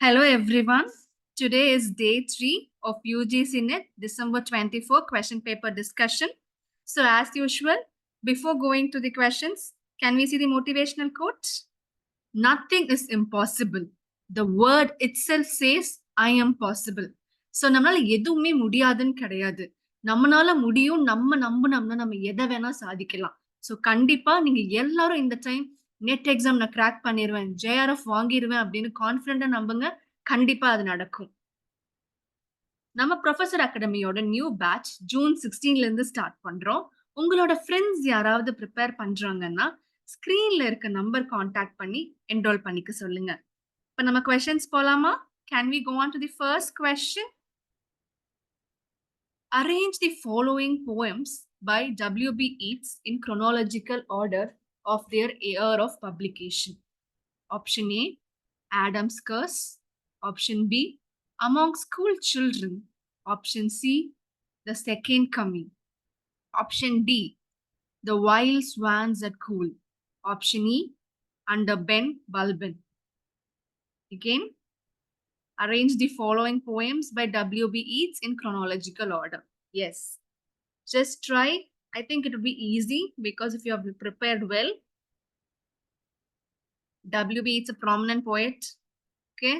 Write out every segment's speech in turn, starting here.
Hello everyone. Today is day 3 of UGC NET December 24 question paper discussion. So as usual, before going to the questions, can we see the motivational quote? Nothing is impossible. The word itself says I am possible. So நம்மளால எதுவுமே முடியாதுன்னு கிடையாது. நம்மனால முடியும், நம்ம நம்பினோம்னா நம்ம எதை வேணா சாதிக்கலாம். ஸோ கண்டிப்பா நீங்க எல்லாரும் இந்த டைம் நெட் எக்ஸாம் நான் கிராக் பண்ணிடுவேன், ஜேஆர்எஃப் வாங்கிடுவேன் அப்படின்னு கான்ஃபிடென்ட்டா நம்புங்க. கண்டிப்பா அது நடக்கும். நம்ம ப்ரொஃபசர் அகாடமியோட நியூ பேட்ச் ஜூன் 16ல இருந்து ஸ்டார்ட் பண்றோம். உங்களோட ஃப்ரெண்ட்ஸ் யாராவது ப்ரிப்பேர் பண்றாங்கன்னா ஸ்கிரீன்ல இருக்க நம்பர் காண்டாக்ட் பண்ணி என்ரோல் பண்ணிக்க சொல்லுங்க. இப்ப நம்ம கொஸ்டின்ஸ் போலாமா? Can we go on to the first question? Arrange the following poems by W.B. Yeats in chronological order of their year of publication. Option A, Adam's Curse. Option B, Among School Children. Option C, The Second Coming. Option D, The Wild Swans at Cool. Option E, Under Ben Bulben. Again, arrange the following poems by W.B. Yeats in chronological order. Yes. Just try. I think it will be easy because if you have prepared well. W.B. Yeats a prominent poet. Okay.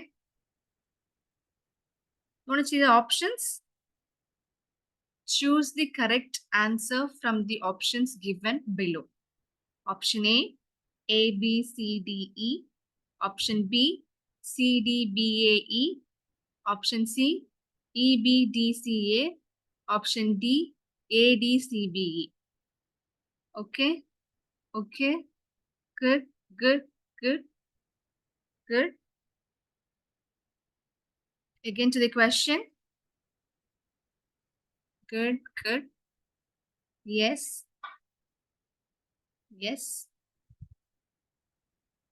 You want to see the options? Choose the correct answer from the options given below. Option A, A, B, C, D, E. Option B, C, D, B, A, E. Option C, E, B, D, C, A. Option D, A, D, C, B, E. Okay, okay, good, good, good, good. Again to the question. Good, good. Yes. Yes.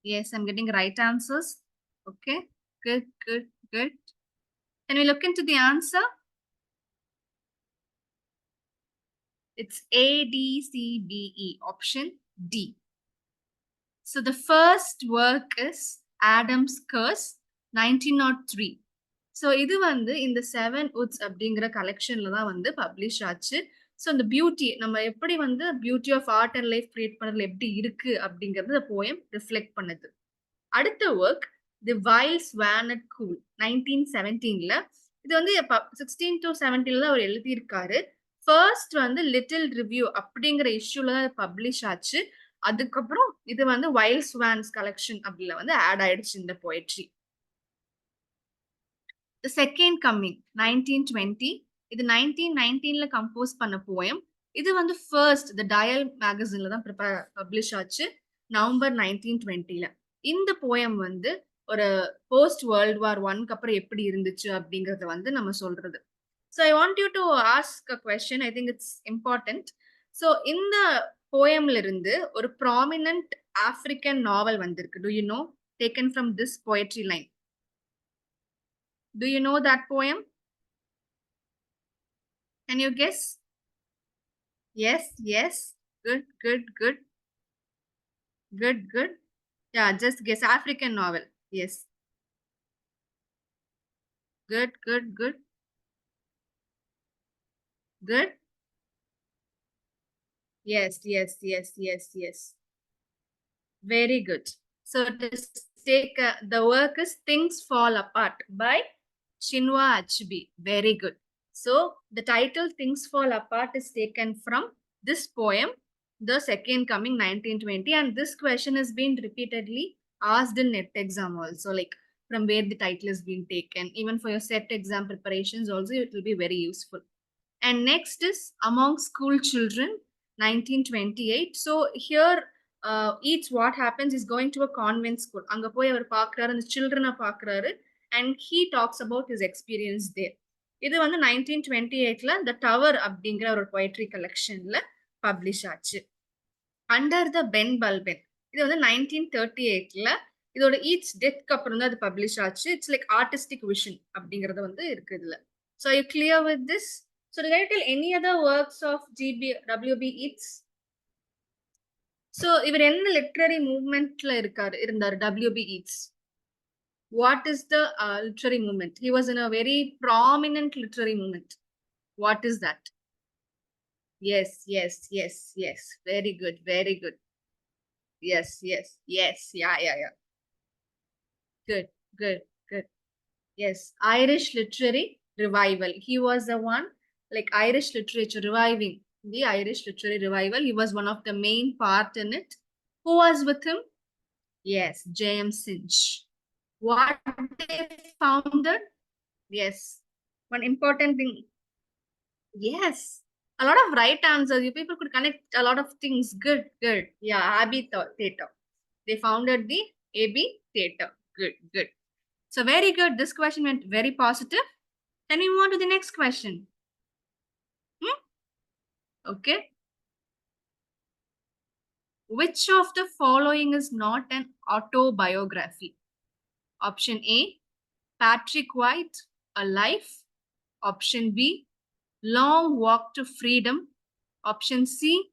Yes, I'm getting right answers. Okay, good, good, good. Can we look into the answer? It's A, D, C, B, E. Option D. So the first work is Adam's Curse, 1903. So இது வந்து இந்த 7 Woods அப்படிங்கிற கலெக்ஷன்ல தான் வந்து publish ஆச்சு. So இந்த beauty நம்ம எப்படி வந்து beauty of art and life create பண்ணுறதுல எப்படி இருக்கு அப்படிங்கிறது இந்த போயம் ரிஃப்ளெக்ட் பண்ணுது. அடுத்த work the wild swan at Coole 1917ல. இது வந்து 16 to 17ல தான் அவர் எழுதியிருக்காரு. ஃபர்ஸ்ட் வந்து லிட்டில் ரிவ்யூ அப்படிங்கிற இஷ்யூல தான் பப்ளிஷ் ஆச்சு. அதுக்கப்புறம் இது வந்து வைல்ட் ஸ்வான்ஸ் கலெக்ஷன் அப்படில வந்து ஆட் ஆயிடுச்சு இந்த போயட்ரி. The Second Coming 1920. இது 1919ல கம்போஸ் பண்ண போயம். இது வந்து ஃபர்ஸ்ட் த டயல் மேகசின்ல தான் பப்ளிஷ் ஆச்சு நவம்பர் 1920ல. இந்த போயம் வந்து ஒரு போஸ்ட் வேர்ல்ட் வார் 1க்கு அப்புறம் எப்படி இருந்துச்சு அப்படிங்கறத வந்து நம்ம சொல்றது. So I want you to ask a question. I think it's important. So இந்த போயம்ல இருந்து ஒரு ப்ராமினன்ட் ஆப்பிரிக்கன் நாவல் வந்திருக்கு. Do you know? Taken from this poetry line. Do you know that poem? Can you guess? Yes, yes. Good, good, good. Good, good. Yeah, just guess. African novel. Yes. Good, good, good. Good. Yes, yes, yes, yes, yes. Very good. So the work is Things Fall Apart by Chinua Achebe. Very good. So the title Things Fall Apart is taken from this poem, The Second Coming 1920, and this question has been repeatedly asked in NET exam also, like from where the title has been taken. Even for your set exam preparations also, it will be very useful. And next is Among School Children 1928. So here each what happens is going to a convent school. Anga poi avar paakrar and children paakrar and he talks about his experience there. இது வந்து 1928ல The Tower அப்படிங்கிற ஒரு poetry collectionல publish ஆச்சு. Under the Ben Bulben இது வந்து 1938ல இதோட each டெத்க்கு அப்புறம் தான் அது பப்ளிஷ் ஆச்சு. இட்ஸ் லைக் ஆர்டிஸ்டிக் விஷன் அப்படிங்கறது வந்து இருக்கு இதுல. So are you clear with this? So did I tell any other works of W.B. Yeats? So இவர் எந்த லிட்டரரி மூவ்மெண்ட்ல இருந்தார் W.B. Yeats? What is the literary movement? He was in a very prominent literary movement. What is that? Yes, yes, yes, yes. Very good, very good. Yes, yes, yes. Yeah, yeah, yeah. Good, good, good. Yes, Irish literary revival. He was the one, like Irish literature reviving the Irish literary revival. He was one of the main part in it. Who was with him? Yes, James Finch. What they founded? Yes, one important thing. Yes, a lot of right answers. You people could connect a lot of things. Good, good. Yeah, Abbey Theatre. They founded the Abbey Theatre. Good, good. So very good. This question went very positive. Then we move on to the next question. Okay. Which of the following is not an autobiography? Option A, Patrick White, A Life. Option B, Long Walk to Freedom. Option C,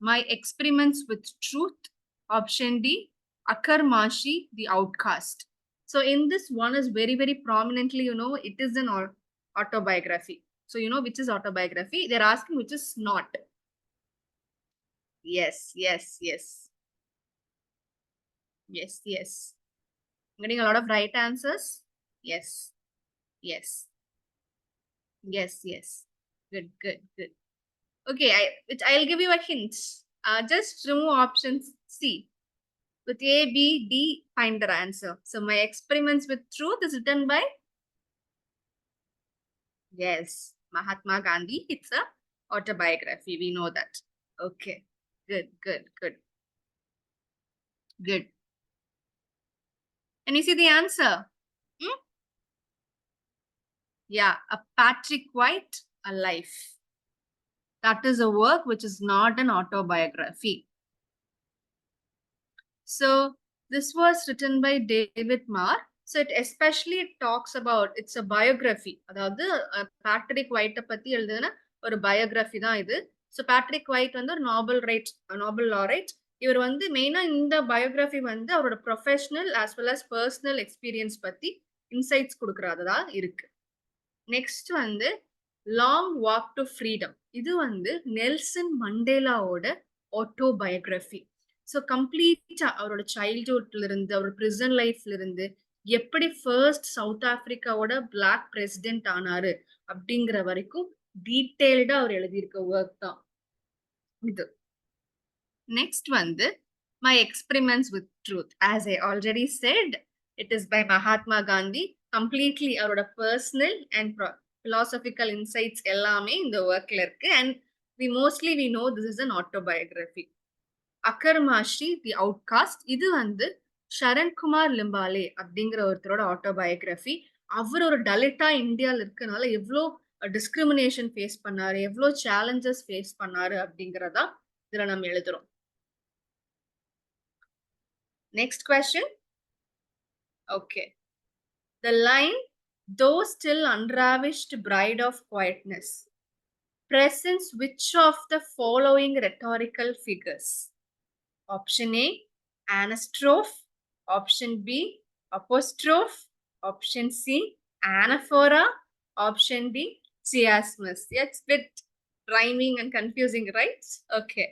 My Experiments with Truth. Option D, Akarmashi, The Outcast. So in this one is very, very prominently, it is an autobiography. So you know which is autobiography. They're asking which is not. Yes, yes, yes. Yes, yes. I'm getting a lot of right answers. Yes, yes, yes, yes. Good, good, good. Okay, I'll give you a hint. Just remove options C. With A, B, D, find the answer. So my experiments with truth is written by, yes, Mahatma Gandhi. It's a autobiography. We know that. Okay, good, good, good, good. And you see the answer? Hmm? Yeah, a Patrick White, A Life. That is a work which is not an autobiography. So this was written by David Marr. So it especially talks about, it's a biography. அதாவது Patrick ஒயிட்டை பத்தி எழுதுன ஒரு biography தான் இது. So Patrick white வந்து ஒரு noble லாரைட். இவர் வந்து மெயினா இந்த பயோகிராஃபி வந்து அவரோட professional as well as personal experience பத்தி இன்சைட்ஸ் கொடுக்கறதா இருக்கு. நெக்ஸ்ட் வந்து லாங் வாக் டு ஃப்ரீடம். இது வந்து நெல்சன் மண்டேலாவோட ஆட்டோபயோகிராஃபி. ஸோ கம்ப்ளீட்டா அவரோட சைல்ட்ஹுட்ல இருந்து அவரோட பிரிசன் லைஃப்ல இருந்து எப்படி ஃபர்ஸ்ட் சவுத் ஆப்பிரிக்காவோட பிளாக் பிரசிடென்ட் ஆனாரு அப்படிங்கிற வரைக்கும் டீட்டெயில்டா அவர் எழுதியிருக்க ஒர்க் தான் இது. நெக்ஸ்ட் வந்து my experiments with truth. As I already said, it is by Mahatma Gandhi. Completely அவரோட பர்சனல் அண்ட் பிலாசபிக்கல் இன்சைட்ஸ் எல்லாமே இந்த ஒர்க்ல இருக்கு. And we know this is an autobiography. Akkarmashi the outcast, இது வந்து ஷரண்குமார் லிம்பாலே அப்படிங்கிற ஒருத்தரோட ஆட்டோபயோகிராஃபி. அவர் ஒரு டலிட்டா இந்தியாவில் இருக்கனால எவ்வளோ டிஸ்கிரிமினேஷன் ஃபேஸ் பண்ணாரு, எவ்வளோ சேலஞ்சஸ் ஃபேஸ் பண்ணாரு அப்படிங்கிறதா இதுல நம்ம எழுதுறோம். Next question. Okay. The line, though still unravished bride of quietness, presents which of the following rhetorical figures? Option A, anastrophe. Option B, apostrophe. Option C, anaphora. Option D, chiasmus. It's a bit rhyming and confusing, right? Okay.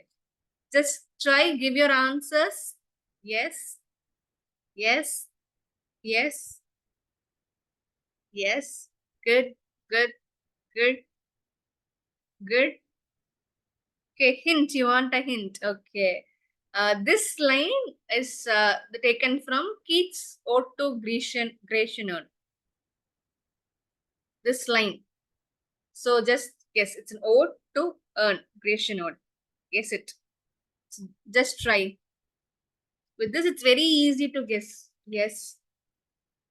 Just try, give your answers. Yes. Yes. Yes. Yes. Good. Good. Good. Good. Okay, hint. You want a hint? Okay. This line is taken from Keats' Ode to Gratian. This line. So just guess. It's an ode to Gratian. Guess it. Just try. With this, it's very easy to guess. Yes.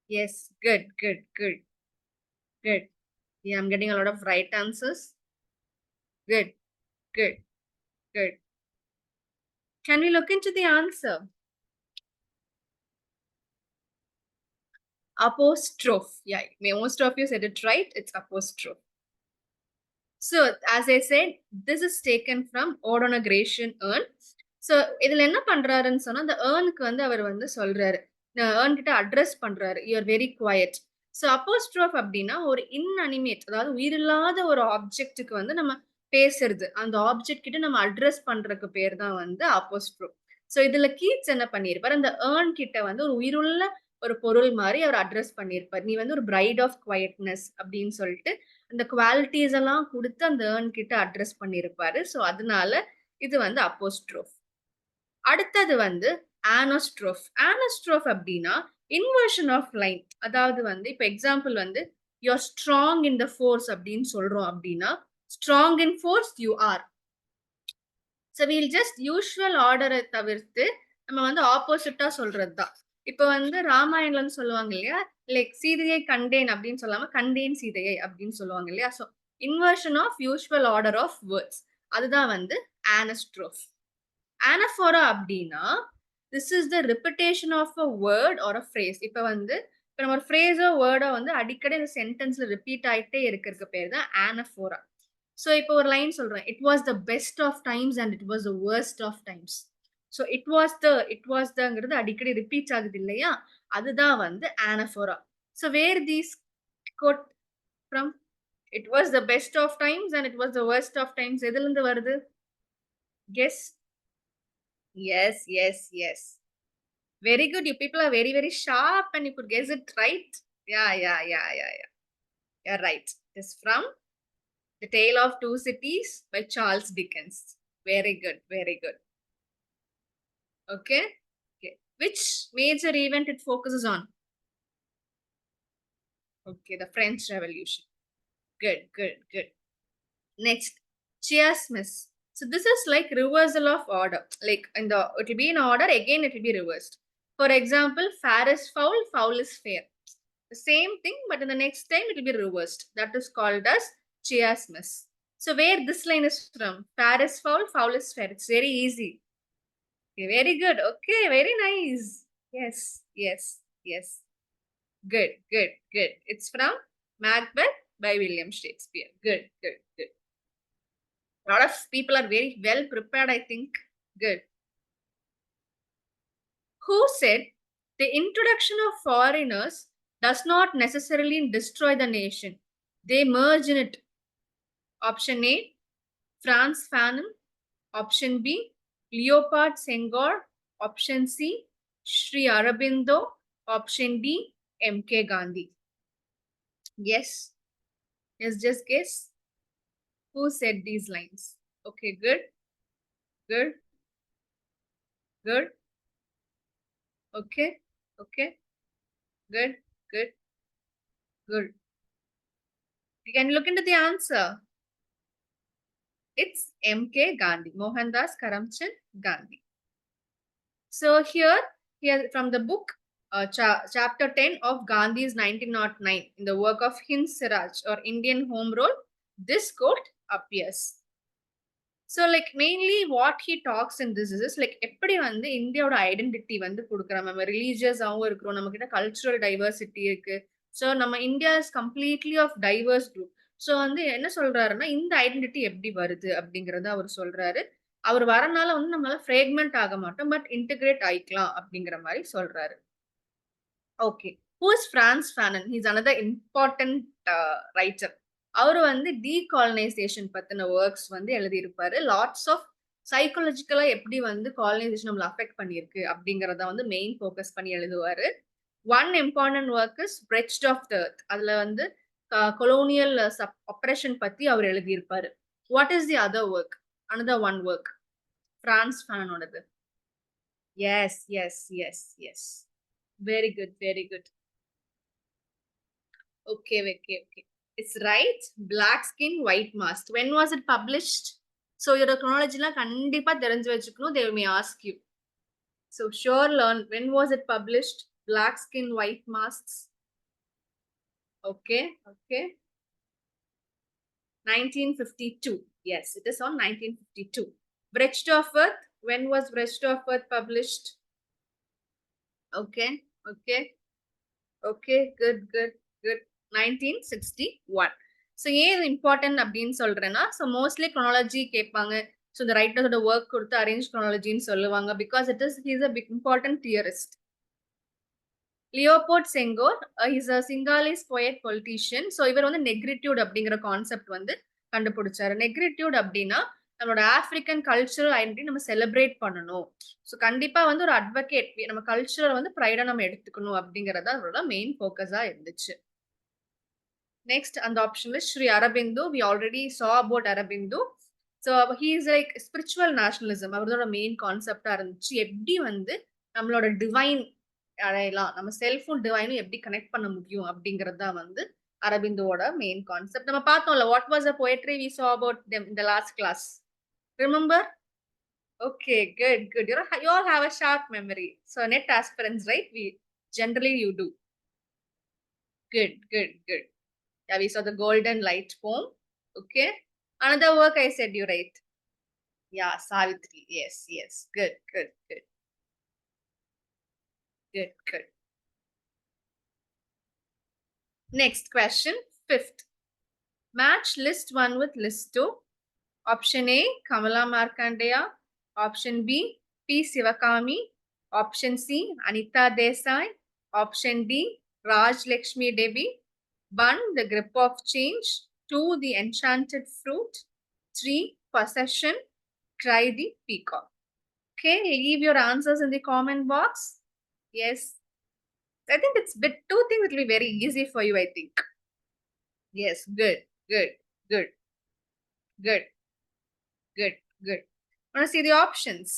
Yes. Good. Good. Good. Good. Yeah, I'm getting a lot of right answers. Good. Good. Good. Can we look into the answer? Apostrophe. Yeah, most of you said it right. It's apostrophe. So, as I said, this is taken from Ode on a Gratian urn. So, இதில் என்ன பண்றாருன்னு சொன்னா, அந்த ஏர்னுக்கு வந்து அவர் வந்து சொல்றாரு, earn கிட்ட address பண்றாரு. You are very quiet. So apostrophe அப்படின்னா ஒரு இன்அனிமேட், அதாவது உயிரில்லாத ஒரு ஆப்ஜெக்ட்டுக்கு வந்து நம்ம பேசுறது. அந்த ஆப்ஜெக்ட் கிட்ட நம்ம அட்ரஸ் பண்றதுக்கு பேர் தான் வந்து அப்போஸ்ட்ரோஃப். ஸோ இதுல கீட்ஸ் என்ன பண்ணியிருப்பாரு, அந்த ஏர்ன் கிட்ட வந்து ஒரு உயிருள்ள ஒரு பொருள் மாதிரி அவர் அட்ரஸ் பண்ணியிருப்பார். நீ வந்து ஒரு பிரைட் ஆஃப் குவயட்னஸ் அப்படின்னு சொல்லிட்டு அந்த குவாலிட்டிஸ் எல்லாம் கொடுத்து அந்த ஏர்ன் கிட்ட அட்ரஸ் பண்ணியிருப்பாரு. ஸோ அதனால இது வந்து அப்போஸ்ட்ரோஃப். அடுத்தது வந்து ஆனோஸ்ட்ரோஃப். ஆனோஸ்ட்ரோஃப் அப்படின்னா இன்வர்ஷன் ஆஃப் லைன். அதாவது வந்து இப்ப எக்ஸாம்பிள் வந்து you are strong in the force அப்படின்னு சொல்றோம் அப்படின்னா strong in force you are. So wheel just usual ஆர்டரை தவிர்த்து நம்ம வந்து ஆப்போசிட்டா சொல்றது தான். இப்போ வந்து ராமாயணம்னு சொல்லுவாங்க இல்லையா, லைக் சீதையை கண்டேன் அப்படின்னு சொல்லாம கண்டேன் சீதையை அப்படின்னு சொல்லுவாங்க இல்லையா. So inversion of usual order of words, அதுதான் வந்து ஆனஸ்ட்ரோஃப். ஆனஃபோரா அப்படின்னா this is the repetition of a word or a phrase. இப்போ வந்து இப்போ நம்ம ஒரு ஃப்ரேஸோ வேர்டோ வந்து அடிக்கடி இந்த சென்டென்ஸ்ல ரிப்பீட் ஆகிட்டே இருக்கிறதுக்கு பேர் தான் ஆனஃபோரா. ஸோ இப்போ ஒரு லைன் சொல்றேன், it was the best of times and it was the worst of times. So it was தங்கிறது அடிக்கடி ரிப்பீட் ஆகுது இல்லையா, அதுதான் வந்து anaphora. So where these quote from, it was the best of times and it was the worst of times, எதுல இருந்து வருது? Guess. Yes, yes, yes. Very good. You people are very, very sharp and you could guess it right. Yeah. You're right. It is from The Tale of Two Cities by Charles Dickens. Very good, very good. Okay. Okay. Which major event it focuses on? Okay, the French Revolution. Good. Next, chiasmus. So this is like reversal of order. Like it will be in order, again it will be reversed. For example, fair is foul, foul is fair. The same thing, but in the next time it will be reversed. That is called as chiasmus. So where this line is from? Fair is foul, foul is fair. It's very easy. Okay, very good. Okay, very nice. Yes. Good. It's from Macbeth by William Shakespeare. Good. A lot of people are very well prepared, I think. Good. Who said the introduction of foreigners does not necessarily destroy the nation? They merge in it. Option A, Frantz Fanon. Option B, Leopold Senghor. Option C, Sri Aurobindo. Option D, M.K. Gandhi. Yes, just guess. Who said these lines? Okay, good. Okay. Good. You can look into the answer. It's M.K. Gandhi, Mohandas Karamchand Gandhi. So here from the book, chapter 10 of Gandhi's 1909, in the work of Hind Siraj or Indian Home Rule, this quote appears. So like mainly what he talks in this is like எப்படி வந்து இந்தியாவோட identity வந்து கொடுக்குறோம். நம்ம ரிலீஜியஸாகவும் இருக்கிறோம், நம்ம கிட்ட cultural diversity இருக்கு. ஸோ நம்ம India is completely of divorce group. So வந்து என்ன சொல்றாருன்னா இந்த ஐடென்டிட்டி எப்படி வருது அப்படிங்கறத அவர் சொல்றாரு. அவர் வரனால வந்து நம்மளால ஃப்ரேக்மெண்ட் ஆக மாட்டோம், பட் இன்டகிரேட் ஆயிக்கலாம் அப்படிங்கிற மாதிரி சொல்றாரு. Okay, who is Frantz Fanon? He's another important writer. அவர் வந்து டீகாலனைசேஷன் பத்தின ஒர்க்ஸ் வந்து எழுதியிருப்பாரு. லாட்ஸ் ஆஃப் சைக்காலஜிக்கலா எப்படி வந்து காலனைசேஷன் நம்மள அஃபெக்ட் பண்ணியிருக்கு அப்படிங்கறத வந்து மெயின் ஃபோக்கஸ் பண்ணி எழுதுவாரு. One important work is wretched of the earth. அதுல வந்து கொலோனியல் ஆப்ரேஷன் பத்தி அவர் எழுதியிருப்பாரு. What is the other work? Another one work Frantz ஃபேனனோடது. Yes. Very good. Okay. It's right. Black Skin, White Mask. When was it published? So your chronology la kandipa therinju vechukonu, they may ask you. So sure learn, when was it published? Black Skin, White Masks. Okay. 1952. Yes, it is on 1952. Brecht of Earth. When was Brecht of Earth published? Okay. Good. 1961. So ஏன் important அப்படின்னு சொல்றேன்னா, so mostly க்ரோனாலஜி கேட்பாங்க. So இந்த ரைட்டரோட work கொடுத்து arrange க்ரோனாலஜின்னு சொல்லுவாங்க. Because he is a big important theorist. Leopold Senghor, he's a Sinhalese poet politician. So இவர் வந்து நெக்ரிட்யூட் அப்படிங்கிற கான்செப்ட் வந்து கண்டுபிடிச்சாரு. நெக்ரிட்யூட் அப்படின்னா நம்மளோட ஆப்பிரிக்கன் கல்ச்சரல் ஐடென்டிட்டி நம்ம செலிப்ரேட் பண்ணணும். ஸோ கண்டிப்பா வந்து ஒரு அட்வொகேட் நம்ம கல்ச்சரல் வந்து ப்ரைடா நம்ம எடுத்துக்கணும் அப்படிங்கறத அவரோட மெயின் ஃபோக்கஸா இருந்துச்சு. Next, on the option list, Sri Aurobindo. We already saw about Aurobindo. So he is like spiritual nationalism. அவரோட மெயின் கான்செப்டா இருந்துச்சு. எப்படி வந்து நம்மளோட டிவைன் அடையலாம், நம்ம செல்ஃபும் டிவைனும் எப்படி கனெக்ட் பண்ண முடியும் அப்படிங்கிறது தான் வந்து அரபிந்தோட மெயின் கான்செப்ட். நம்ம பார்த்தோம்ல, what was a poetry we saw about them in the last class. Remember? Okay, good, good. You all have a sharp memory. So net aspirants, right? We generally you do. Good, good, good. Yeah, we saw the golden light poem. Okay. Another work I said you right. Yeah, Savitri. Yes, yes. Good, good, good. Good, good. Next question, fifth. Match list 1 with list 2. Option A, Kamala Markandeya. Option B, P. Sivakami. Option C, Anita Desai. Option D, Raj Lakshmi Devi. 1, The Grip of Change. 2, The Enchanted Fruit. 3, Possession. Cry the Peacock. Okay, leave your answers in the comment box. Yes. I think it's bit 2 things it will be very easy for you, I think. Yes, good, good, good, good, good, good. Want to see the options?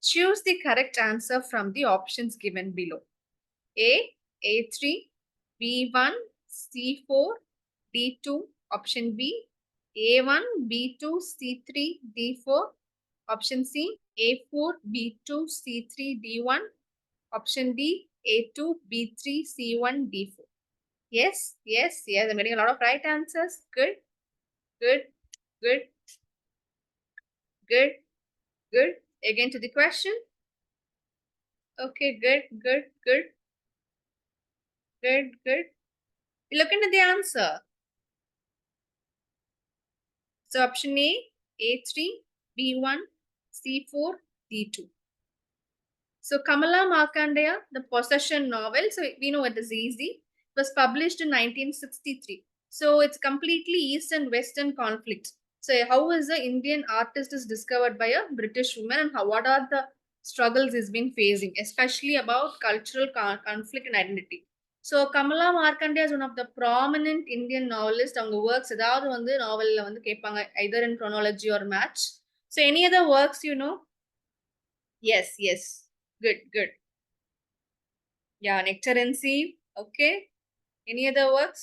Choose the correct answer from the options given below. A, A3, B1, C4, D2. Option B, A1, B2, C3, D4. Option C, A4, B2, C3, D1. Option D, A2, B3, C1, D4. Yes, yes, yes. I'm getting a lot of right answers. Good, good, good, good, good. Again to the question. Okay, good, good, good, good, good. Look into the answer. So option A, A3, B1, C4, D2. So Kamala Markandeya, the Possession novel. So we know it is easy. It was published in 1963. So it's completely East and Western conflict. So how is the Indian artist is discovered by a British woman, and what are the struggles he's been facing, especially about cultural conflict and identity. So Kamala Markandeya is one of the prominent Indian novelists. அவங்க works ஏதாவது வந்து நாவல்ல வந்து கேட்பாங்க, either in chronology or match. So any other works you know? Yes, yes. Good, good. Yeah, Nectar and Sieve. Okay. Any other works?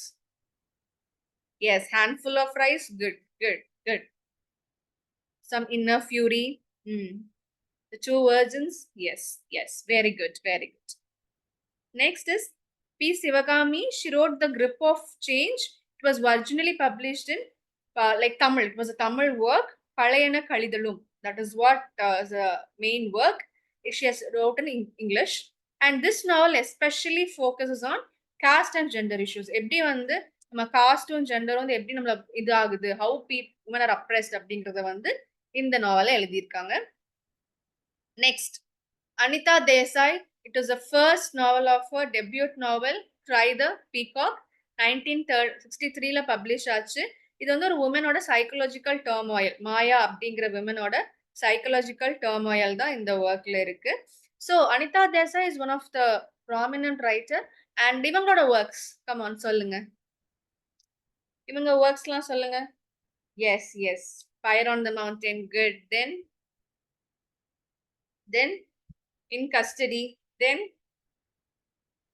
Yes, Handful of Rice. Good, good, good. Some Inner Fury. The Two Virgins. Yes, yes. Very good, very good. Next is P. Sivakami. She wrote The Grip of Change. It was originally published in like Tamil. It was a Tamil work. Palayana Kalidalum. That is what is the main work. She has written in English. And this novel especially focuses on caste and gender issues. எப்படி வந்து நம்ம காஸ்டும் ஜெண்டரும் வந்து எப்படி நம்மள இது ஆகுது, how women are oppressed அப்படின்றத வந்து இந்த நாவலை எழுதியிருக்காங்க. Next, Anita Desai. It was the first novel of her debut novel, Cry the Peacock. 1963 publish ஆச்சு. இது வந்து ஒரு உமனோட சைக்கலாஜிக்கல் டர்மாயில், மாயா அப்படிங்கிற விமனோட சைக்கலாஜிக்கல் டர்மாயில் தான் இந்த ஒர்க்ல இருக்கு. So Anita Desai is one of the prominent writer. And இவங்களோட ஒர்க்ஸ் கமான் சொல்லுங்க, இவங்க ஒர்க்ஸ்லாம் சொல்லுங்க. Yes yes, fire on the mountain. Good. Then In Custody. Then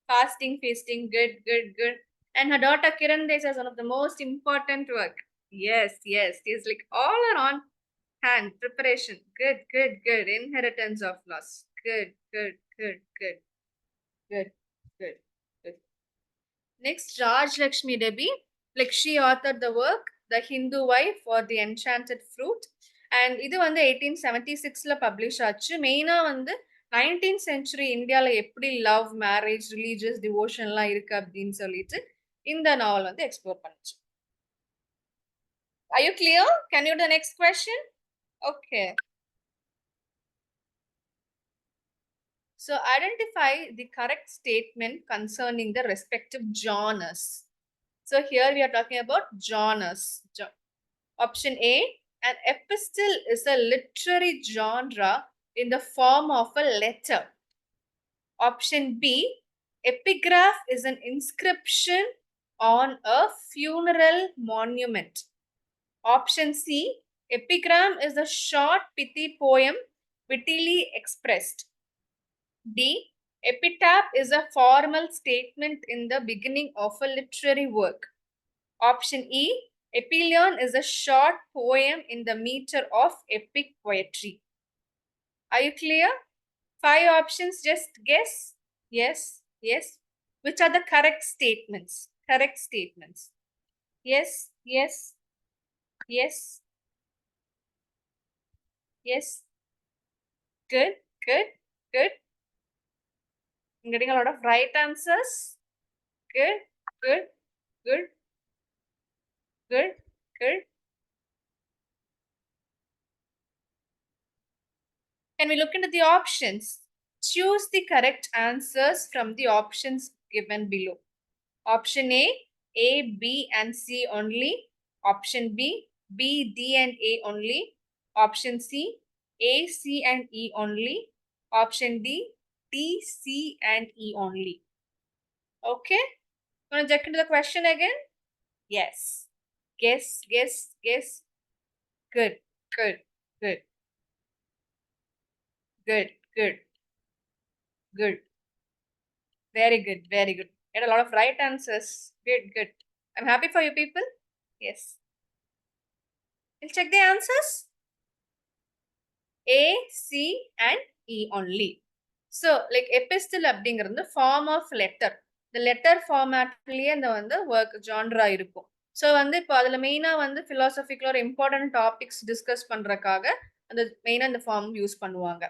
Fasting, Feasting. Good, good, good. And her daughter Kiran Desai is one of the most important work. Yes, yes. She's like all are on hand. Preparation. Good, good, good. Inheritance of Loss. Good, good, good, good, good, good, good. Next, Raj Lakshmi Devi. Like she authored the work The Hindu Wife or The Enchanted Fruit. And இது வந்து 1876ல publish ஆச்சு. மெயினா வந்து 19th century இந்தியால எப்படி love, marriage, religious டிவோஷன்லாம் இருக்கு அப்படின்னு சொல்லிட்டு இந்த நாவல் வந்து எக்ஸ்ப்ளோர் பண்ணுச்சு. Are you clear? Can you do the next question? Okay. So identify the correct statement concerning the respective genres. So here we are talking about genres. Option A, an epistle is a literary genre in the form of a letter. Option B, epigraph is an inscription on a funeral monument. Option C, epigram is a short pithy poem wittily expressed. D, epitaph is a formal statement in the beginning of a literary work. Option E, epyllion is a short poem in the meter of epic poetry. Are you clear? 5 options, just guess. Yes, yes. Which are the correct statements? Correct statements. Yes, yes, yes, yes. Good, good, good. I'm getting a lot of right answers. Good, good, good, good, good. Can we look into the options? Choose the correct answers from the options given below. Option A, B, and C only. Option B, B, D, and A only. Option C, A, C, and E only. Option D, D, C, and E only. Okay? Want to check into the question again? Yes. Guess, guess, guess. Good, good, good, good, good, good. Very good, very good. Get a lot of right answers. Good, good. I'm happy for you people. Yes. We'll check the answers. A, C, and E only. So, like epistle அப்படிங்கிறது form of letter. இந்த letter ஃபார்மேட்லயே இந்த வந்து work genre இருக்கும். So வந்து இப்போ அதில் மெயினாக வந்து ஃபிலாசபிக்கில் ஒரு இம்பார்ட்டன்ட் டாபிக்ஸ் டிஸ்கஸ் பண்ணுறக்காக அந்த மெயினாக இந்த ஃபார்ம் யூஸ் பண்ணுவாங்க.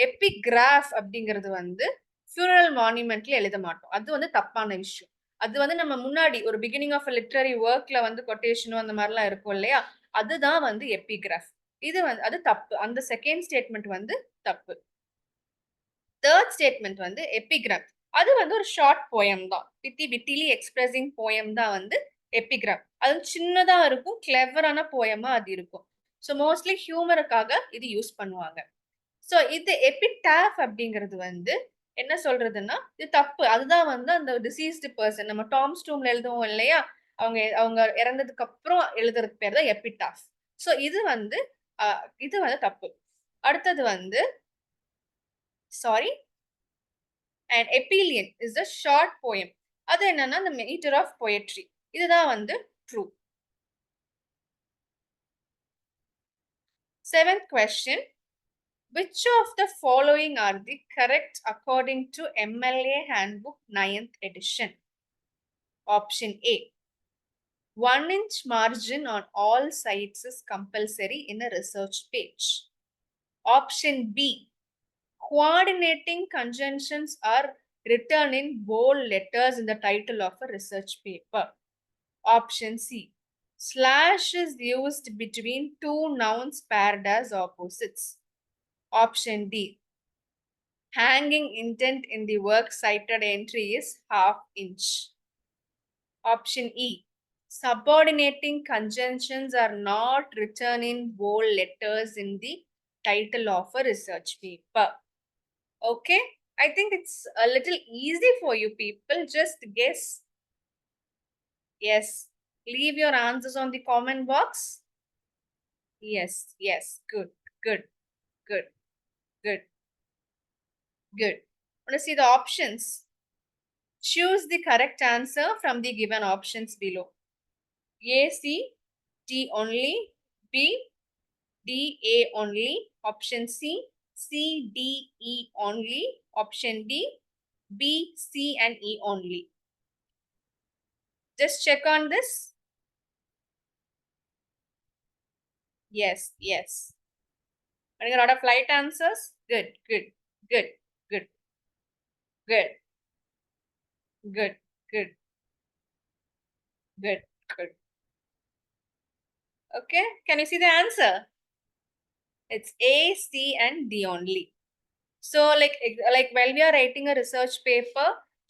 எபிகிராஃப் அப்படிங்கிறது வந்து ஃபியூனரல் மானுமெண்ட்ல எழுத மாட்டோம். அது வந்து தப்பான விஷயம். அது வந்து நம்ம முன்னாடி ஒரு பிகினிங் ஆஃப் லிட்ரரி ஒர்க்ல வந்து கொட்டேஷனும் அந்த மாதிரிலாம் இருக்கும் இல்லையா, அதுதான் வந்து எபிகிராஃப். இது வந்து அது தப்பு. அந்த செகண்ட் ஸ்டேட்மெண்ட் வந்து தப்பு. தேர்ட் ஸ்டேட்மெண்ட் வந்து எபிகிராம். அது வந்து ஒரு ஷார்ட் போயம் தான். விட்டிலி எக்ஸ்பிரஸிங் போயம் தான் வந்து எபிகிராம். அது சின்னதா இருக்கும், கிளெவரான போயமா அது இருக்கும். ஸோ மோஸ்ட்லி ஹியூமருக்காக இது யூஸ் பண்ணுவாங்க. ஸோ இது எபிடாஃப் அப்படிங்கிறது வந்து என்ன சொல்றதுன்னா இது தப்பு. அதுதான் வந்து அந்த டிசீஸ்டு பர்சன் நம்ம டாம் ஸ்டூம்ல எழுதுவோம் இல்லையா, அவங்க அவங்க இறந்ததுக்கு அப்புறம் எழுதுறதுக்கு பேர் தான் எபிடாஃப். ஸோ இது வந்து தப்பு. அடுத்தது வந்து sorry and எபிலியன் is a short poem. அது என்னன்னா the meter of poetry. இதுதான் வந்து true. Seventh question. Which of the following are the correct according to MLA Handbook 9th edition? Option A. 1-inch margin on all sides is compulsory in a research page. Option B. Coordinating conjunctions are written in bold letters in the title of a research paper. Option C. Slash is used between two nouns paired as opposites. Option D. Hanging intent in the works cited entry is ½ inch. Option E. Subordinating conjunctions are not written in bold letters in the title of a research paper. Okay, I think it's a little easy for you people. Just guess. Yes, leave your answers on the comment box. Yes, yes, good, good, good, good, good. Want to see the options? Choose the correct answer from the given options below. A, C, D only. B, D, A only. Option C, C, D, E only. Option D, B, C, and E only. Just check on this. Yes, yes. Getting a lot of right answers. Good, good, good, good, good, good, good, good, good. Okay, can you see the answer? It's A, C, and D only. So like while we are writing a research paper,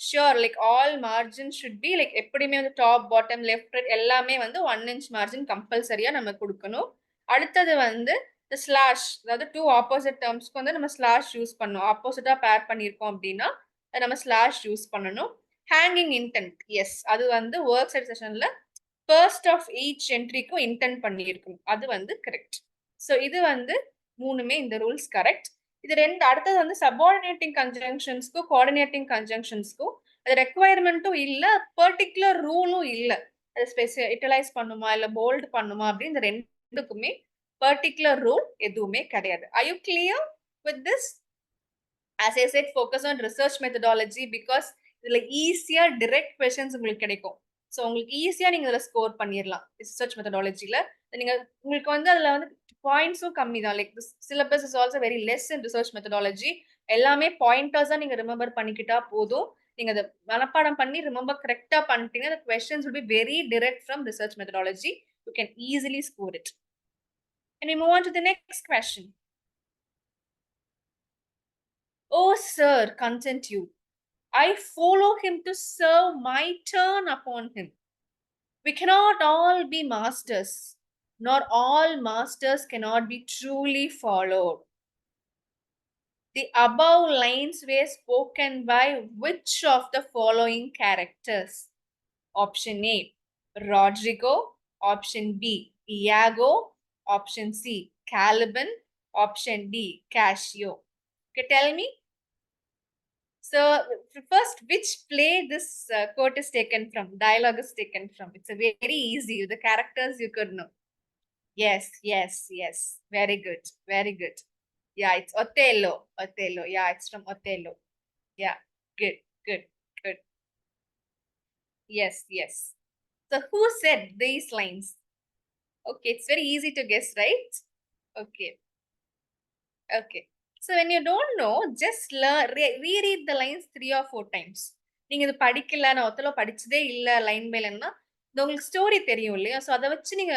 sure, like all margins should be like எப்படியுமே வந்து top, bottom, left, right எல்லாமே வந்து 1 inch margin கம்பல்சரியா நம்ம கொடுக்கணும். அடுத்தது வந்து the slash, அதாவது two opposite termsக்கு வந்து நம்ம slash யூஸ் பண்ணணும். ஆப்போசிட்டா பேர் பண்ணியிருக்கோம் அப்படின்னா நம்ம slash யூஸ் பண்ணணும். Hanging intent, yes, அது வந்து work site sessionல first of each entryக்கும் intent பண்ணியிருக்கணும். அது வந்து correct. So இது வந்து மூணுமே இந்த rules correct. இது ரெண்டு அடுத்தது வந்து சபார்டினேட்டிங் கன்ஜங்ஷன்ஸ்க்கும் கோஆர்டினேட்டிங் கன்ஜங்ஷன்ஸ்க்கும் அது ரெக்குவயர்மெண்ட்டும் இல்ல, பர்டிகுலர் ரூலும் இல்ல. அது இட்டலைஸ் பண்ணுமா இல்ல போல்ட் பண்ணுமா அப்படின்னு இந்த ரெண்டுக்குமே பர்டிகுலர் ரூல் எதுவுமே கிடையாது. Are you clear with this? As I said, focus on research methodology because இதுல ஈஸியா direct questions உங்களுக்கு கிடைக்கும். ஸோ உங்களுக்கு ஈஸியா நீங்க இதுல ஸ்கோர் பண்ணிடலாம் ரிசர்ச் மெத்தடாலஜில. நீங்க உங்களுக்கு வந்து அதுல வந்து பாயிண்ட்ஸும் கம்மி தான். Like syllabus is also very less in research methodology. எல்லாமே பாயிண்டர்ஸா நீங்க ரிமெம்பர் பண்ணிக்கிட்டா போதும். நீங்க அதை மனப்பாடம் பண்ணி ரிமெம்பர் கரெக்டா பண்ணிட்டீங்கன்னா the questions will be very direct from research methodology. You can easily score it. Can we move on to the next question? Oh sir, content you. I follow him to serve my turn upon him. We cannot all be masters, nor all masters cannot be truly followed. The above lines were spoken by which of the following characters? Option A, Rodrigo. Option B, Iago. Option C, Caliban. Option D, Cassio. Okay, tell me. So first, which play this quote is taken from? Dialogue is taken from. It's a very easy. The characters you could know. Yes, yes, yes. Very good, very good. Yeah, it's Othello. Othello. Yeah, it's from Othello. Yeah, good, good, good. Yes, yes. So who said these lines? Okay, it's very easy to guess, right? Okay, okay. So when you don't know, just learn, reread the lines 3 or 4 times. நீங்க இது படிக்கல, நான் ஒத்தலோ படிச்சதே இல்ல line by லைன்னா, இது உங்களுக்கு story தெரியும் இல்லையா? So அதை வச்சு நீங்க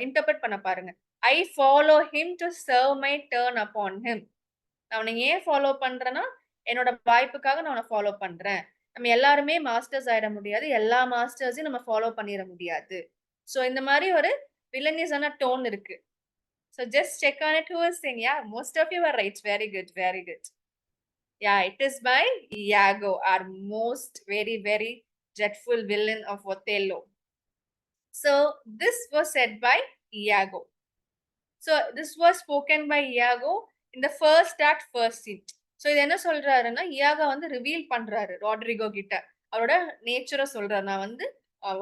இன்டர்பிரட் பண்ண பாருங்க. I follow him to serve my turn upon him. நான் உன்னை ஏன் ஃபாலோ பண்றேன்னா, என்னோட வாய்ப்புக்காக நான் உன்னை ஃபாலோ பண்றேன். நம்ம எல்லாருமே மாஸ்டர்ஸ் ஆயிட முடியாது. எல்லா மாஸ்டர்ஸையும் நம்ம ஃபாலோ பண்ணிட முடியாது. ஸோ இந்த மாதிரி ஒரு வில்லனியஸான டோன் இருக்கு. So just check on it who is saying. Yeah, most of you are right. Very good, very good. Yeah, it is by Iago, our most very dreadful villain of Othello. So this was said by Iago. So this was spoken by Iago in the first act, first scene. So இது என்ன சொல்றாருன்னா, Iago வந்து reveal பண்றாரு Rodrigo கிட்ட. அவரோட நேச்சரை சொல்றாரு. நான் வந்து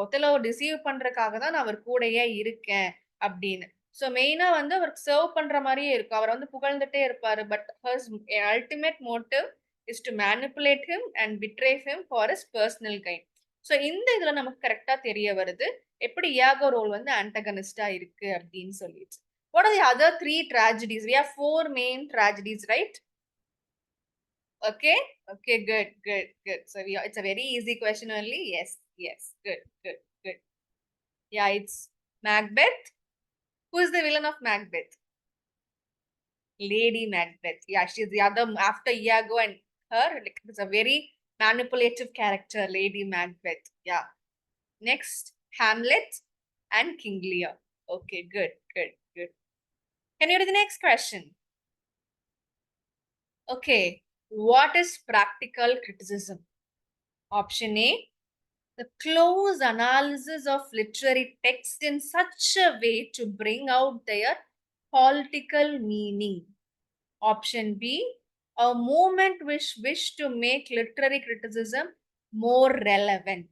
ஒத்தலோவை டிசீவ் பண்றதுக்காக தான் நான் அவர் கூடயே இருக்கேன் அப்படின்னு. ஸோ மெயினா வந்து அவருக்கு சர்வ் பண்ற மாதிரியே இருக்கும். அவர் வந்து புகழ்ந்துட்டே இருப்பாரு. But hers ultimate motive is to manipulate him and betray him for his personal gain. So இந்த இதுல நமக்கு கரெக்டா தெரிய வருது எப்படி இயாகோ ரோல் வந்து ஆன்டகனிஸ்டா இருக்கு அப்படின்னு சொல்லிட்டு. What are the other 3 tragedies? We have 4 main tragedies, right? Okay, okay, good, good, good. So it's a very easy question only. Yes, yes, good, good, good. Yeah, it's Macbeth. Who is the villain of Macbeth? Lady Macbeth. Yeah, she's the other after Iago and her. Like, it's a very manipulative character, Lady Macbeth. Yeah. Next, Hamlet and King Lear. Okay, good, good, good. Can you do the next question? Okay, what is practical criticism? Option A, the close analysis of literary text in such a way to bring out their political meaning. Option B, a movement which wish to make literary criticism more relevant.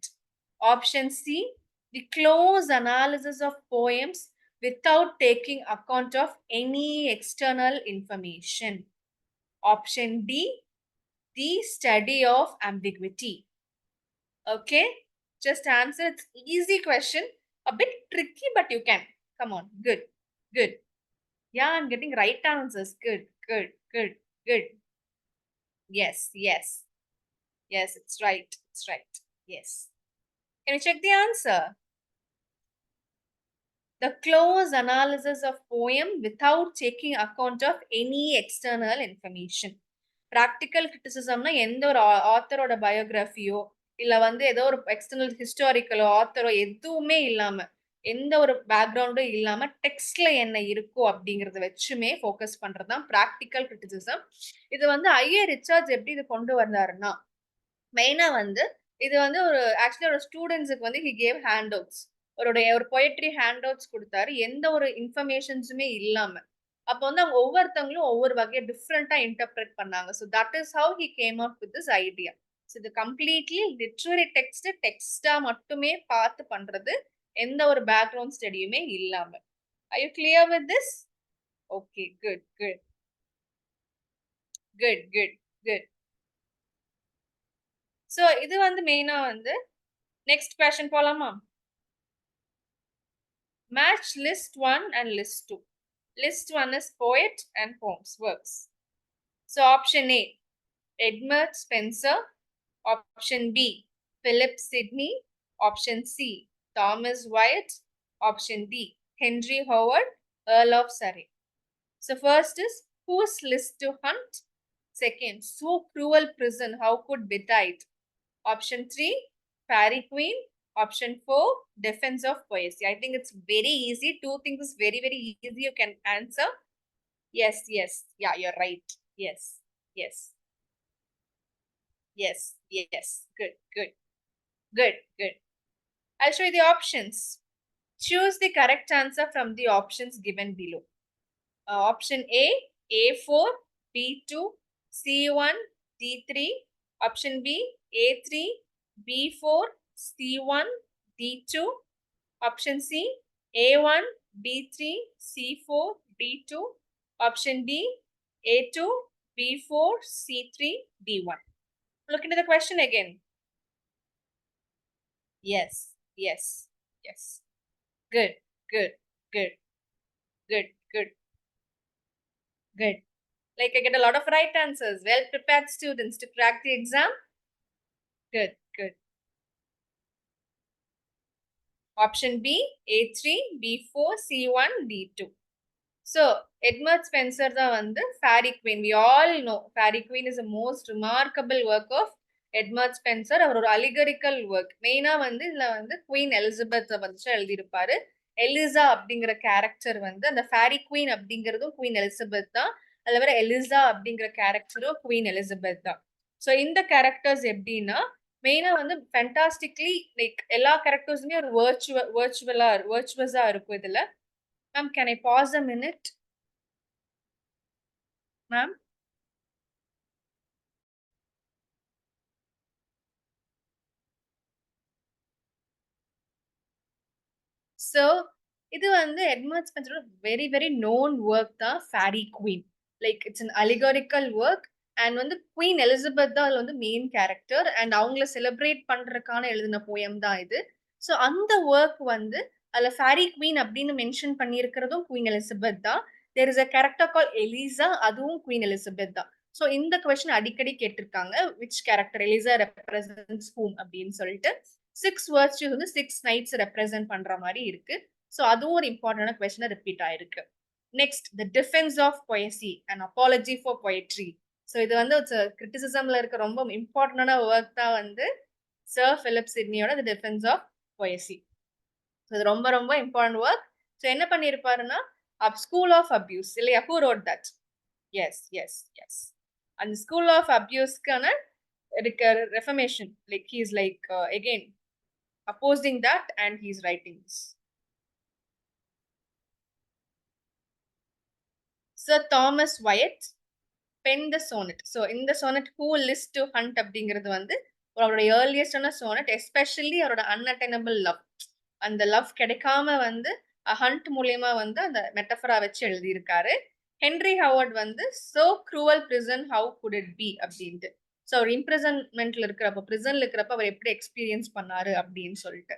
Option C, the close analysis of poems without taking account of any external information. Option D, the study of ambiguity. Okay, just answer. It's easy question, a bit tricky, but you can. Come on, good, good. Yeah, I'm getting right answers. Good, good, good, good. Yes, yes, yes, it's right, it's right. Yes. Can you check the answer? The close analysis of poem without taking account of any external information. Practical கிரிட்டிசிசம்னா எந்த ஒரு ஆத்தரோட பயோகிராஃபியோ இல்ல வந்து ஏதோ ஒரு external ஹிஸ்டாரிக்கலோ ஆத்தரோ எதுவுமே இல்லாம எந்த ஒரு பேக்ரவுண்டும் இல்லாம டெக்ஸ்ட்ல என்ன இருக்கோ அப்படிங்கறத வச்சுமே ஃபோக்கஸ் பண்றதுதான் ப்ராக்டிக்கல் கிரிட்டிசிசம். இது வந்து ஐஏ ரிச்சர்ட்ஸ் எப்படி இது கொண்டு வந்தாருன்னா மெயினா வந்து இது வந்து ஒரு ஆக்சுவலி ஒரு ஸ்டூடெண்ட்ஸுக்கு வந்து ஹி கேவ் ஹேண்ட் அவுட்ஸ். ஒரு பொயட்ரி ஹேண்ட் அவுட்ஸ் குடுத்தாரு. எந்த ஒரு இன்ஃபர்மேஷன்ஸுமே இல்லாம. அப்ப வந்து அவங்க ஒவ்வொருத்தவங்களும் ஒவ்வொரு வகையா டிஃபரெண்ட்டா இன்டர்பிரட் பண்ணாங்க. So that is how he came up with this idea. So இது கம்ப்ளீட்லி லிட்டரரி டெக்ஸ்ட்டா மட்டுமே பார்த்து பண்றது. எந்த ஒரு பேக்ரவுண்ட் ஸ்டடியுமே இல்லாம. Are you clear with this? Okay. Good, good. Good, good, good. So இது வந்து மெயினா வந்து நெக்ஸ்ட் கொஸ்டின் போலாமா? Match list 1 and list 2. List 1 is poet and poems, works. So option A, Edmund Spenser. Option B, Philip Sidney. Option C, Thomas Wyatt. Option D, Henry Howard, Earl of Surrey. So first is, whose list to hunt? Second, so cruel prison, how could betide? Option 3, Fairy Queen. Option 4, Defense of Poesy. I think it's very easy. Two things is very, very easy. You can answer. Yes, yes. Yeah, you're right. Yes, yes, yes, yes. Good, good, good, good. I'll show you the options. Choose the correct answer from the options given below. Option A, A4, B2, C1, D3. Option B, A3, B4, C1, D2. Option C, A1, B3, C4, D2. Option D, A2, B4, C3, D1. Look into the question again. Yes, yes, yes. Good, good, good, good, good, good. Like I get a lot of right answers. Well prepared students to crack the exam. Good, good. Option B, A3, B4, C1, D2. So, Edmund Spenser தான் வந்து Fairy Queen. We all know Fairy Queen is the most remarkable work of Edmund Spenser. அவர் ஒரு allegorical work. மெயினா வந்து இதுல வந்து Queen Elizabeth வச்சு எழுதியிருப்பாரு. Elisha அப்படிங்கிற கேரக்டர் வந்து அந்த Fairy Queen அப்படிங்கிறதும் Queen Elizabeth தான். அதுல வர எலிசா அப்படிங்கிற கேரக்டரும் Queen Elizabeth தான். சோ இந்த கேரக்டர்ஸ் எப்படின்னா மெயினா வந்து ஃபேண்டாஸ்டிக்லி லைக் எல்லா கேரக்டர்ஸுமே ஒரு வர்ச்சுவஸா இருக்கும் இதுல. Ma'am, can I pause a minute? Ma'am? So, இது வந்து எட்மண்ட் ஸ்பென்சரோட வெரி வெரி நோன் ஒர்க் தான் Faerie Queene. Like it's an allegorical work and வந்து குவீன் எலிசபெத் தான் அதுல வந்து மெயின் கேரக்டர் அண்ட் அவங்கள செலிப்ரேட் பண்றதுக்கான எழுதின போயம் தான் இது. ஸோ அந்த ஒர்க் வந்து அதுல ஃபேரி குவீன் அப்படின்னு மென்ஷன் பண்ணியிருக்கிறதும் குவீன் எலிசபெத் தான். There is a character call Eliza, அதுவும் குவீன் எலிசபெத் தான். ஸோ இந்த கொஸ்டின் அடிக்கடி கேட்டிருக்காங்க, which character Eliza represents whom அப்படின்னு சொல்லிட்டு. 6 வேர்ட்ஸ் வந்து 6 நைட்ஸ் ரெப்ரசென்ட் பண்ற மாதிரி இருக்கு. சோ அதுவும் ஒரு இம்பார்ட்டன்டான கொஸ்டின் ரிப்பீட் ஆயிருக்கு. Next, the defence of poesy and apology for poetry. So இது வந்து கிரிட்டிசிசம்ல இருக்க ரொம்ப இம்பார்ட்டன்டான ஒர்க் தான் வந்து சர் பிலிப் சிட்னியோட தி டிஃபென்ஸ் ஆஃப் பொயசி. இது ரொம்ப ரொம்ப இம்பார்ட்டன்ட் ஒர்க். சோ என்ன பண்ணிருப்பாருன்னா ஸ்கூல் ஆஃப் அபியூஸ் இல்லையா, who wrote that? Yes, yes, yes. அந்த ஸ்கூல் ஆஃப் அபியூஸ்க்கான reformation, like he is like again opposing that and he's writing this. Sir Thomas Wyatt penned the sonnet. So in the sonnet who list to hunt அப்படிங்கிறது வந்து அவரோட ஏர்லியஸ்டான sonnet, especially அவரோட unattainable love, அந்த love கிடைக்காம வந்து hunt மூலியமா வந்து அந்த மெட்டஃபரா வச்சு எழுதியிருக்காரு. ஹென்ரி ஹவர்ட் வந்து so cruel prison how could it be அப்படின்ட்டு. ஸோ அவர் இம்ப்ரிசன்மெண்ட்ல இருக்கிறப்ப, பிரிசன்ல இருக்கிறப்ப அவர் எப்படி எக்ஸ்பீரியன்ஸ் பண்ணாரு அப்படின்னு சொல்லிட்டு.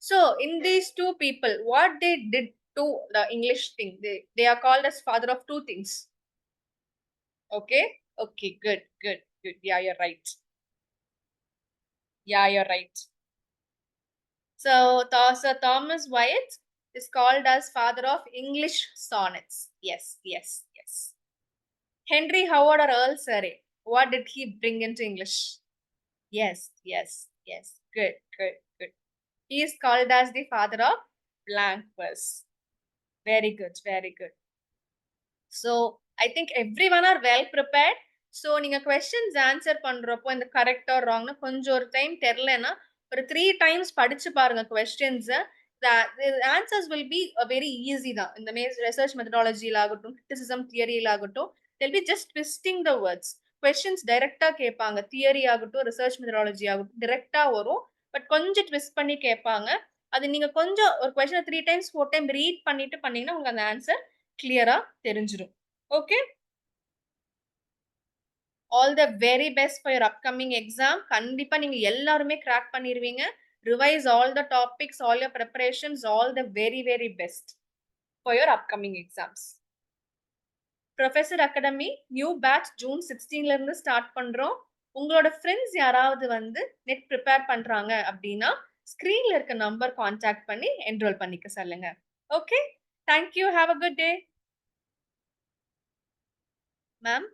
So in these two people what they did to the English thing, they are called as father of two things. Okay, okay, good, good, good. Yeah, you're right. Yeah, you're right. So, Sir Thomas Wyatt is called as father of English sonnets. Yes, yes, yes. Henry Howard or Earl Surrey. What did he bring into English? Yes, yes, yes. Good, good, good. He is called as the father of blank verse. Very good, very good. So I think everyone are well prepared. So நீங்க questions answer பண்றப்போ இந்த correct or wrong கொஞ்சம் ஒரு time தெரியலனா ஒரு 3 times படிச்சு பாருங்க questions. The answers will be very easy தான். இந்த research methodology ஆகட்டும், criticism theory ஆகட்டும், they'll be just twisting the words. questions டைரக்டா கேட்பாங்க. தியரி ஆகட்டும், ரிசர்ச் மெத்தடாலஜி ஆகட்டும் டைரக்டா வரும். பட் கொஞ்சம் ட்விஸ்ட் பண்ணி கேட்பாங்க. அது நீங்க கொஞ்சம் ஒரு கொஸ்டினை 3 times 4 டைம் ரீட் பண்ணிட்டு பண்ணீங்கன்னா உங்களுக்கு அந்த ஆன்சர் கிளியரா தெரிஞ்சிடும். Okay, all the very best for your upcoming exam. கண்டிப்பா நீங்க எல்லாருமே கிராக் பண்ணிடுவீங்க. Revise all the topics, all your preparations, all the very very best for your upcoming exams. Professor academy new batch June 16ல இருந்து start பண்றோம். உங்களோட friends யாராவது வந்து நெட் ப்ரிப்பேர் பண்றாங்க அப்படின்னா ஸ்கிரீன்ல இருக்க நம்பர் கான்டாக்ட் பண்ணி என்ரோல் பண்ணிக்க சொல்லுங்க. Okay, thank you, have a good day. Ma'am